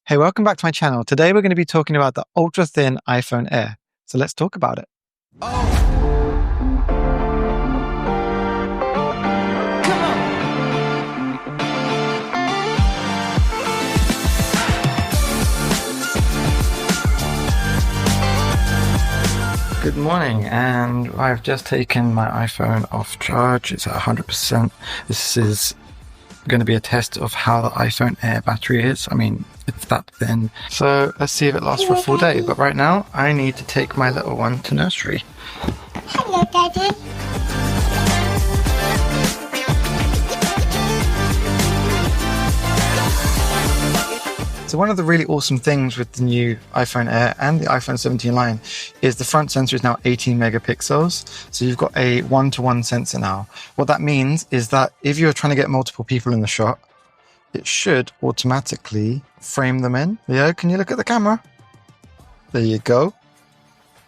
Hey, welcome back to my channel. Today we're going to be talking about the ultra-thin iPhone Air. So let's talk about it. Good morning, and I've just taken my iPhone off charge. It's at 100%. This is going to be a test of how the iPhone Air battery is. I mean, it's that thin. So let's see if it lasts for a full day. But right now, I need to take my little one to nursery. Hello, Daddy. So one of the really awesome things with the new iPhone Air and the iPhone 17 line is the front sensor is now 18 megapixels. So you've got a one-to-one sensor now. What that means is that if you're trying to get multiple people in the shot, it should automatically frame them in. Leo, can you look at the camera? There you go.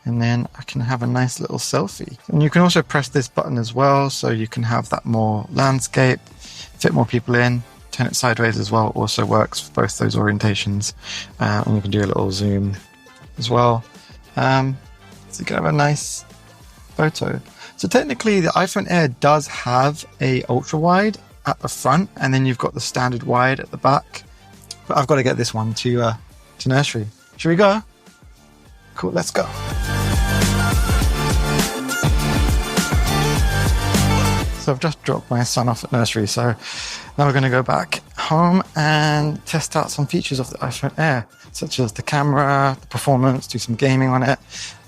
And then I can have a nice little selfie. And you can also press this button as well, so you can have that more landscape, fit more people in. Turn it sideways as well also works for both those orientations. And you can do a little zoom as well. So you can have a nice photo. So technically the iPhone Air does have a ultra wide at the front, and then you've got the standard wide at the back. But I've got to get this one to nursery. Should we go? Cool, let's go. So I've just dropped my son off at nursery, so now we're going to go back home and test out some features of the iPhone Air, such as the camera, the performance, do some gaming on it,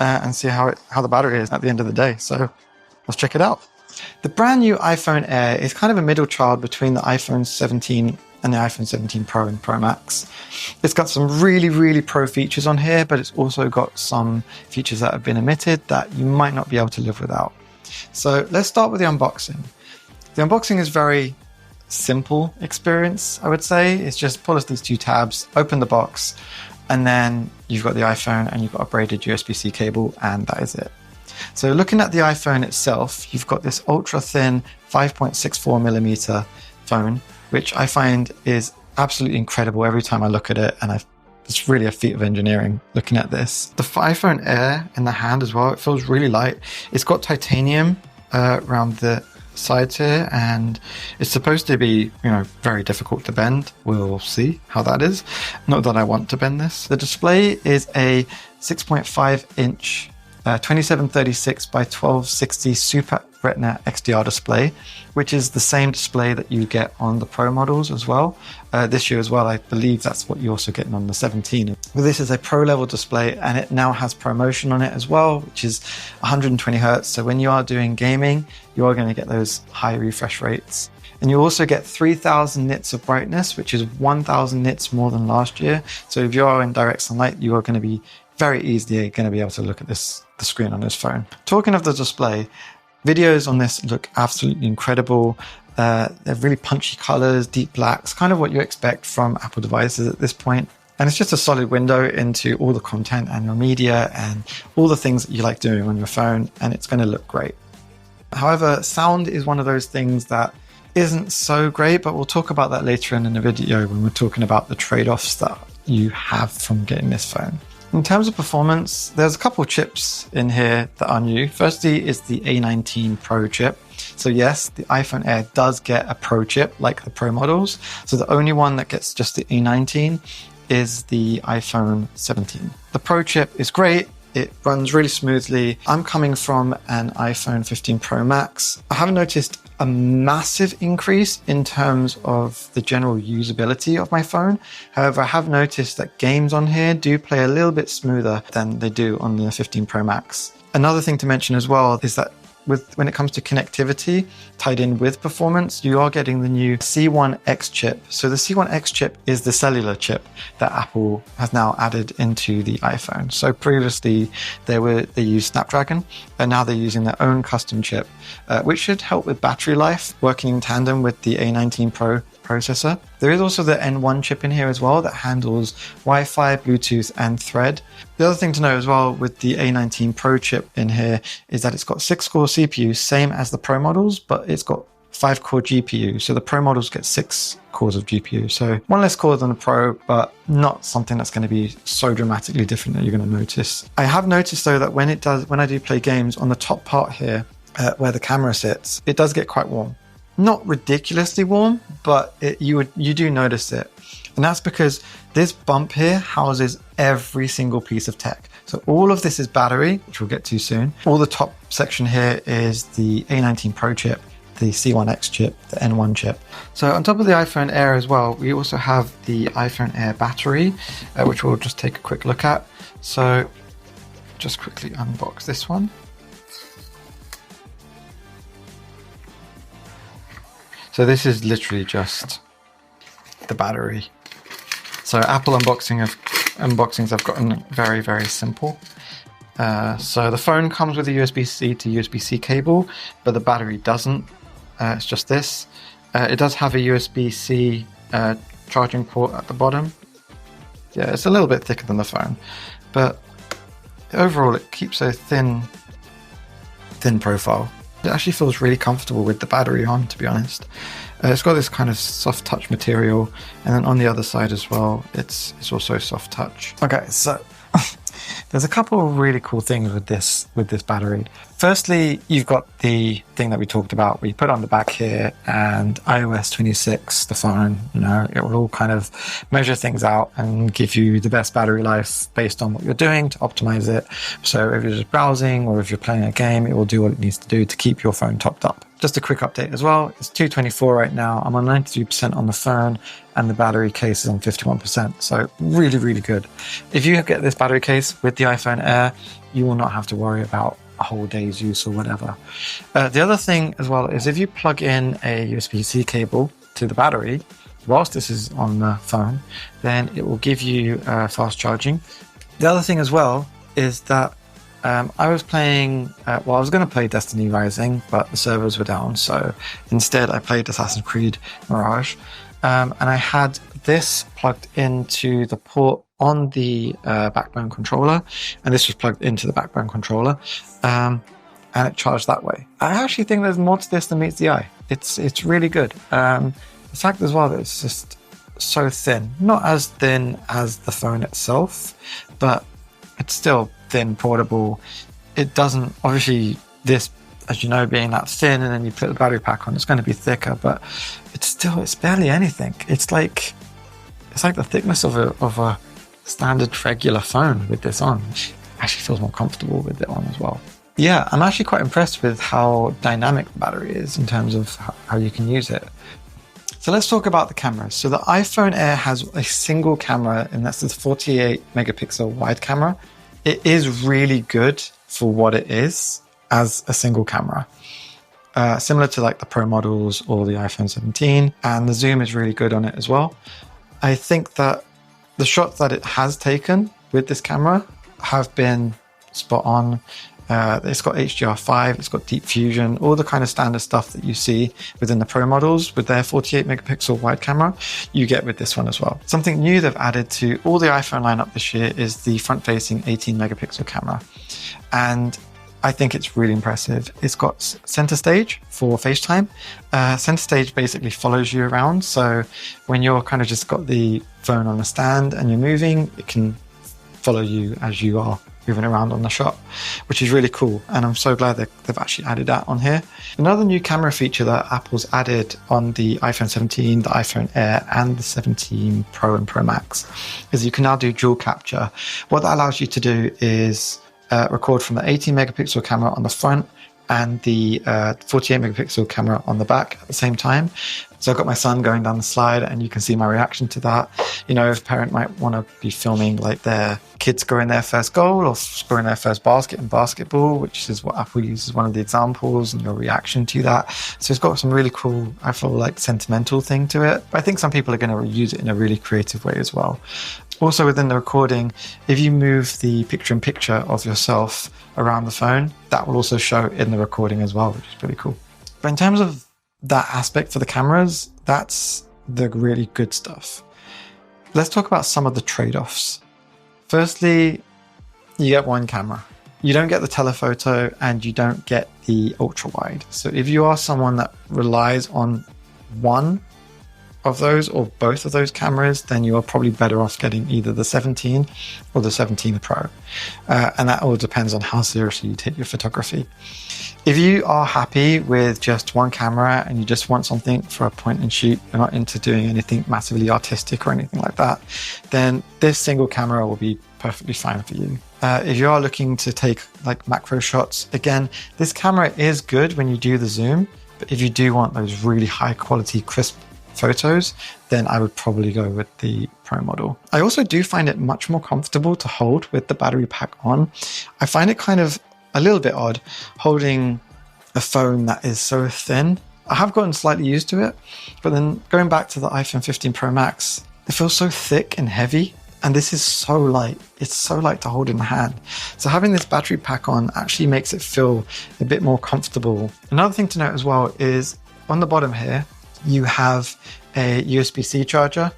and see how the battery is at the end of the day. So let's check it out. The brand new iPhone Air is kind of a middle child between the iPhone 17 and the iPhone 17 Pro and Pro Max. It's got some really, really pro features on here, but it's also got some features that have been omitted that you might not be able to live without. So let's start with the unboxing. The unboxing is very simple experience, I would say. It's just pull us these two tabs, open the box, and then you've got the iPhone and you've got a braided USB-C cable, and that is it. So looking at the iPhone itself, you've got this ultra thin 5.64 millimeter phone, which I find is absolutely incredible every time I look at it, and it's really a feat of engineering looking at this. The iPhone Air in the hand as well, it feels really light. It's got titanium around the sides here, and it's supposed to be, very difficult to bend. We'll see how that is. Not that I want to bend this. The display is a 6.5 inch 2736 by 1260 Super Retina XDR display, which is the same display that you get on the Pro models as well. This year as well, I believe that's what you're also getting on the 17. But this is a Pro level display, and it now has ProMotion on it as well, which is 120 Hertz. So when you are doing gaming, you are going to get those high refresh rates. And you also get 3000 nits of brightness, which is 1000 nits more than last year. So if you are in direct sunlight, you are going to be very easily going to be able to look at the screen on this phone. Talking of the display, videos on this look absolutely incredible. They're really punchy colors, deep blacks, kind of what you expect from Apple devices at this point. And it's just a solid window into all the content and your media and all the things that you like doing on your phone, and it's going to look great. However, sound is one of those things that isn't so great, but we'll talk about that later in the video when we're talking about the trade-offs that you have from getting this phone. In terms of performance, there's a couple of chips in here that are new. Firstly is the A19 Pro chip. So yes, the iPhone Air does get a Pro chip like the Pro models. So the only one that gets just the A19 is the iPhone 17. The Pro chip is great. It runs really smoothly. I'm coming from an iPhone 15 Pro Max. I haven't noticed a massive increase in terms of the general usability of my phone. However, I have noticed that games on here do play a little bit smoother than they do on the 15 Pro Max. Another thing to mention as well is that when it comes to connectivity tied in with performance, you are getting the new C1X chip. So the C1X chip is the cellular chip that Apple has now added into the iPhone. So previously they used Snapdragon, and now they're using their own custom chip, which should help with battery life, working in tandem with the A19 Pro processor. There is also the N1 chip in here as well that handles Wi-Fi, Bluetooth, and Thread. The other thing to know as well with the A19 Pro chip in here is that it's got 6-core CPU, same as the Pro models, but it's got 5-core GPU. So the Pro models get 6 cores of GPU. So one less core than the Pro, but not something that's going to be so dramatically different that you're going to notice. I have noticed though that when I do play games, on the top part here, where the camera sits, it does get quite warm. Not ridiculously warm, but you do notice it. And that's because this bump here houses every single piece of tech. So all of this is battery, which we'll get to soon. All the top section here is the A19 Pro chip, the C1X chip, the N1 chip. So on top of the iPhone Air as well, we also have the iPhone Air battery, which we'll just take a quick look at. So just quickly unbox this one. So this is literally just the battery. So Apple unboxings have gotten very, very simple. So the phone comes with a USB-C to USB-C cable, but the battery doesn't. It's just this. It does have a USB-C charging port at the bottom. Yeah, it's a little bit thicker than the phone, but overall it keeps a thin profile. It actually feels really comfortable with the battery on, to be honest. It's got this kind of soft touch material, and then on the other side as well, it's also soft touch. Okay, so there's a couple of really cool things with this battery. Firstly, you've got the thing that we talked about where you put on the back here, and iOS 26, the phone, it will all kind of measure things out and give you the best battery life based on what you're doing to optimize it. So if you're just browsing or if you're playing a game, it will do what it needs to do to keep your phone topped up. Just a quick update as well. It's 224 right now. I'm on 93% on the phone, and the battery case is on 51%. So really, really good. If you get this battery case with the iPhone Air, you will not have to worry about a whole day's use or whatever. The other thing as well is if you plug in a USB-C cable to the battery, whilst this is on the phone, then it will give you fast charging. The other thing as well is that I was playing, I was going to play Destiny Rising, but the servers were down. So instead I played Assassin's Creed Mirage. And I had this plugged into the port on the backbone controller, and this was plugged into the backbone controller, and it charged that way. I actually think there's more to this than meets the eye. It's really good. The fact as well that it's just so thin, not as thin as the phone itself, but it's still thin, portable. It doesn't, obviously this, as you know, being that thin, and then you put the battery pack on, it's going to be thicker, but it's barely anything. It's like the thickness of a standard regular phone with this on. Actually feels more comfortable with it on as well. Yeah, I'm actually quite impressed with how dynamic the battery is in terms of how you can use it. So let's talk about the cameras. So the iPhone Air has a single camera, and that's the 48 megapixel wide camera. It is really good for what it is as a single camera. Similar to like the Pro models or the iPhone 17, and the zoom is really good on it as well. I think that the shots that it has taken with this camera have been spot on. It's got HDR5, it's got deep fusion, all the kind of standard stuff that you see within the Pro models with their 48 megapixel wide camera, you get with this one as well. Something new they've added to all the iPhone lineup this year is the front-facing 18 megapixel camera. And I think it's really impressive. It's got center stage for FaceTime. Center stage basically follows you around. So when you're kind of just got the phone on a stand and you're moving, it can follow you as you are moving around on the shot, which is really cool. And I'm so glad that they've actually added that on here. Another new camera feature that Apple's added on the iPhone 17, the iPhone Air, and the 17 Pro and Pro Max is you can now do dual capture. What that allows you to do is record from the 18 megapixel camera on the front and the 48 megapixel camera on the back at the same time. So I've got my son going down the slide, and you can see my reaction to that. You know, if a parent might want to be filming like their kids scoring their first goal or scoring their first basket in basketball, which is what Apple uses one of the examples, and your reaction to that. So it's got some really cool, I feel like, sentimental thing to it. But I think some people are going to use it in a really creative way as well. Also within the recording, if you move the picture-in-picture of yourself around the phone, that will also show in the recording as well, which is pretty cool. But in terms of that aspect for the cameras, that's the really good stuff. Let's talk about some of the trade-offs. Firstly, you get one camera. You don't get the telephoto and you don't get the ultra wide. So if you are someone that relies on one of those or both of those cameras, then you are probably better off getting either the 17 or the 17 Pro. And that all depends on how seriously you take your photography. If you are happy with just one camera and you just want something for a point and shoot, you're not into doing anything massively artistic or anything like that, then this single camera will be perfectly fine for you. If you are looking to take like macro shots, again, this camera is good when you do the zoom, but if you do want those really high quality, crisp photos, then I would probably go with the Pro model. I also do find it much more comfortable to hold with the battery pack on. I find it kind of a little bit odd holding a phone that is so thin. I have gotten slightly used to it, but then going back to the iPhone 15 Pro Max, it feels so thick and heavy, and this is so light. It's so light to hold in the hand. So having this battery pack on actually makes it feel a bit more comfortable. Another thing to note as well is on the bottom here, you have a USB-C charger.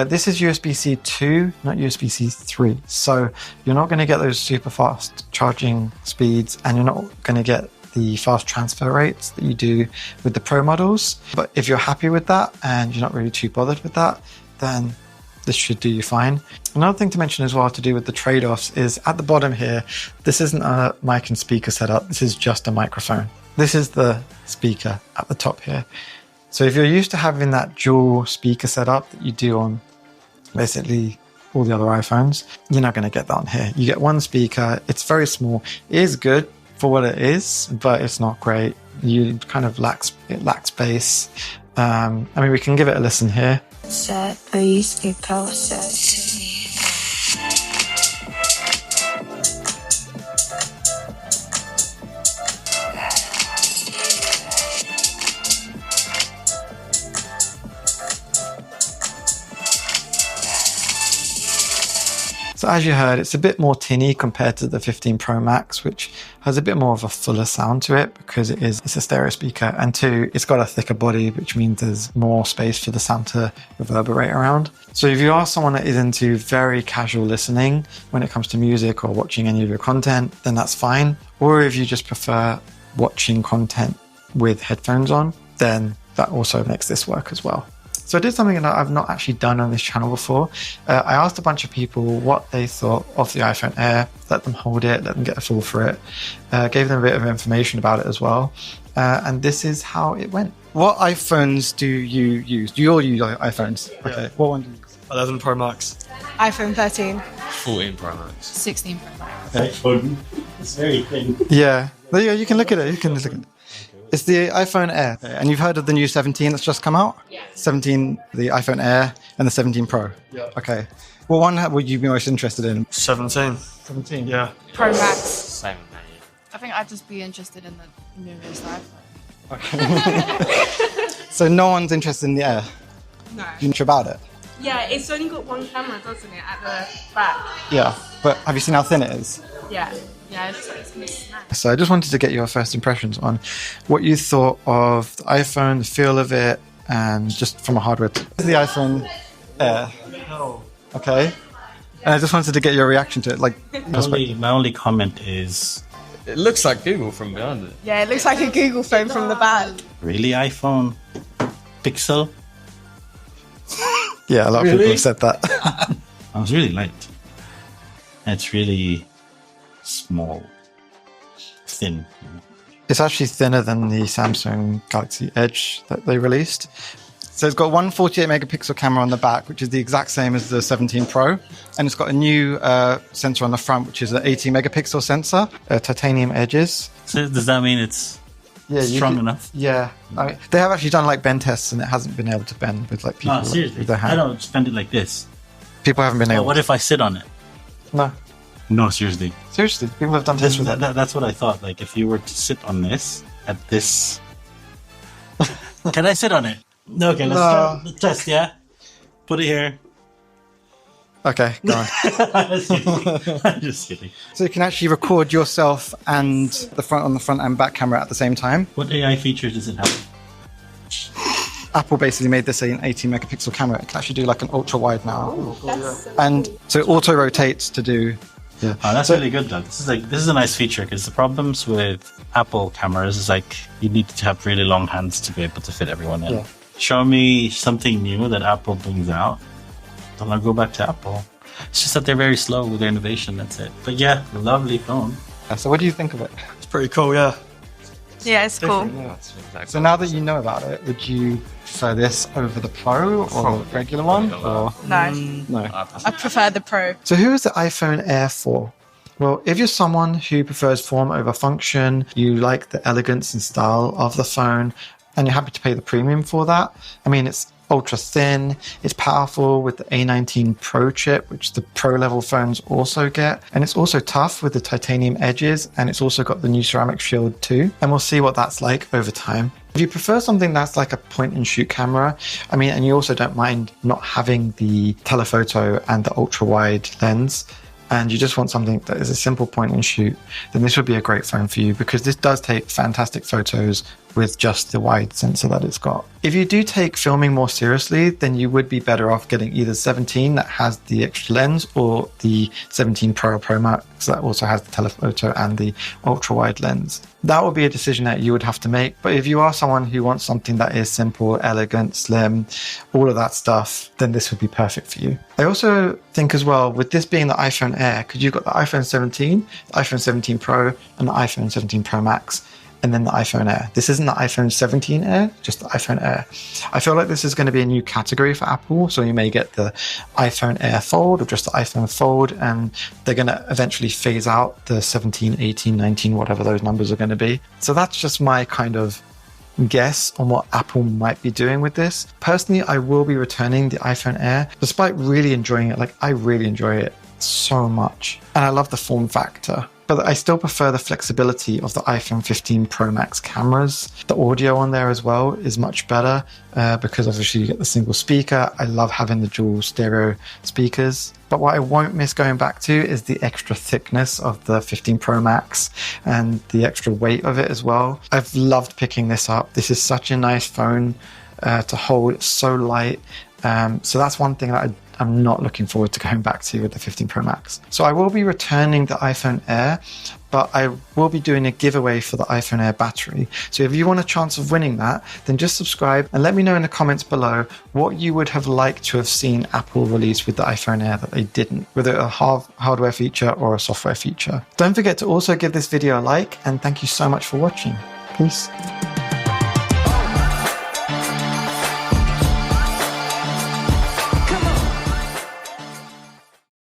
This is USB-C 2, not USB-C 3. So you're not going to get those super fast charging speeds, and you're not going to get the fast transfer rates that you do with the Pro models. But if you're happy with that and you're not really too bothered with that, then this should do you fine. Another thing to mention as well to do with the trade-offs is at the bottom here, this isn't a mic and speaker setup. This is just a microphone. This is the speaker at the top here. So if you're used to having that dual speaker setup that you do on basically all the other iPhones, you're not going to get that on here. You get one speaker. It's very small. It is good for what it is, but it's not great. You kind of lacks bass. I mean, we can give it a listen here. Sir, please get closer to me. So as you heard, it's a bit more tinny compared to the 15 Pro Max, which has a bit more of a fuller sound to it because it's a stereo speaker. And two, it's got a thicker body, which means there's more space for the sound to reverberate around. So if you are someone that is into very casual listening when it comes to music or watching any of your content, then that's fine. Or if you just prefer watching content with headphones on, then that also makes this work as well. So I did something that I've not actually done on this channel before. I asked a bunch of people what they thought of the iPhone Air, let them hold it, let them get a feel for it, gave them a bit of information about it as well. And this is how it went. What iPhones do you use? Do you all use iPhones? Yeah. Okay. What one do you use? 11 Pro Max. iPhone 13. 14 Pro Max. 16 Pro Max. iPhone. It's very thin. Yeah. There you go. You can look at it. You can look at it. It's the iPhone Air. And you've heard of the new 17 that's just come out? Yeah. 17, the iPhone Air, and the 17 Pro. Yeah. Okay. What one would you be most interested in? 17. 17. Yeah. Pro Max. Same, mate. I think I'd just be interested in the newest iPhone. Okay. So no one's interested in the Air? No. You're not sure about it? Yeah, it's only got one camera, doesn't it, at the back? Yeah. But have you seen how thin it is? Yeah. Yeah, it's nice. So I just wanted to get your first impressions on what you thought of the iPhone, the feel of it, and just from a hardware. This is the iPhone Air. No. Okay. And I just wanted to get your reaction to it. Like, My only comment is, It looks like Google from behind it. Yeah, it looks like a Google phone from the back. really iPhone Pixel? yeah, a lot of people Really? have said that. I was really light. And it's really small, thin. It's actually thinner than the Samsung Galaxy Edge that they released. So it's got one 48 megapixel camera on the back, which is the exact same as the 17 Pro. And it's got a new sensor on the front, which is an 80 megapixel sensor, titanium edges. So does that mean it's strong enough? Yeah. I mean, they have actually done like bend tests and it hasn't been able to bend with like people Seriously? with their I hand. don't spend it like this. People haven't been Well, able what if I sit on it? No. No, seriously. Seriously, people have done tests with it. That's what I thought. Like, if you were to sit on this, at this... Can I sit on it? No, okay, let's try the test, yeah? Put it here. Okay, go on. I'm just kidding. I'm just kidding. So you can actually record yourself and the front and back camera at the same time. What AI features does it have? Apple basically made this an 80 megapixel camera. It can actually do like an ultra wide now. And so it auto rotates to do Yeah. Oh, that's really good though. This is a nice feature because the problems with Apple cameras is like you need to have really long hands to be able to fit everyone in. Yeah. Show me something new that Apple brings out, then I'll go back to Apple. It's just that they're very slow with their innovation. That's it. But yeah, lovely phone. So what do you think of it? It's pretty cool, yeah. Yeah, it's cool. That's exactly So now that you know about it, would you prefer this over the Pro or the regular one? Or No, no? I prefer the Pro. So who is the iPhone Air for? Well, if you're someone who prefers form over function, you like the elegance and style of the phone, and you're happy to pay the premium for that, I mean, it's ultra thin, it's powerful with the A19 Pro chip, which the Pro level phones also get, and it's also tough with the titanium edges, and it's also got the new ceramic shield too, and we'll see what that's like over time. If you prefer something that's like a point and shoot camera, I mean, and you also don't mind not having the telephoto and the ultra wide lens, and you just want something that is a simple point and shoot, then this would be a great phone for you because this does take fantastic photos with just the wide sensor that it's got. If you do take filming more seriously, then you would be better off getting either 17 that has the extra lens or the 17 Pro or Pro Max that also has the telephoto and the ultra wide lens. That would be a decision that you would have to make. But if you are someone who wants something that is simple, elegant, slim, all of that stuff, then this would be perfect for you. I also think as well, with this being the iPhone Air, because you've got the iPhone 17, the iPhone 17 Pro, and the iPhone 17 Pro Max, and then the iPhone Air. This isn't the iPhone 17 Air, just the iPhone Air. I feel like this is going to be a new category for Apple, so you may get the iPhone Air Fold or just the iPhone Fold, and they're going to eventually phase out the 17, 18, 19, whatever those numbers are going to be. So that's just my kind of guess on what Apple might be doing with this. Personally, I will be returning the iPhone Air, despite really enjoying it. Like, I really enjoy it so much, and I love the form factor. But I still prefer the flexibility of the iPhone 15 Pro Max cameras. The audio on there as well is much better because obviously you get the single speaker. I love having the dual stereo speakers. But what I won't miss going back to is the extra thickness of the 15 Pro Max and the extra weight of it as well. I've loved picking this up. This is such a nice phone to hold. It's so light. So that's one thing that I'm not looking forward to going back to with the 15 Pro Max. So I will be returning the iPhone Air, but I will be doing a giveaway for the iPhone Air battery. So if you want a chance of winning that, then just subscribe and let me know in the comments below what you would have liked to have seen Apple release with the iPhone Air that they didn't, whether a hardware feature or a software feature. Don't forget to also give this video a like, and thank you so much for watching. Peace.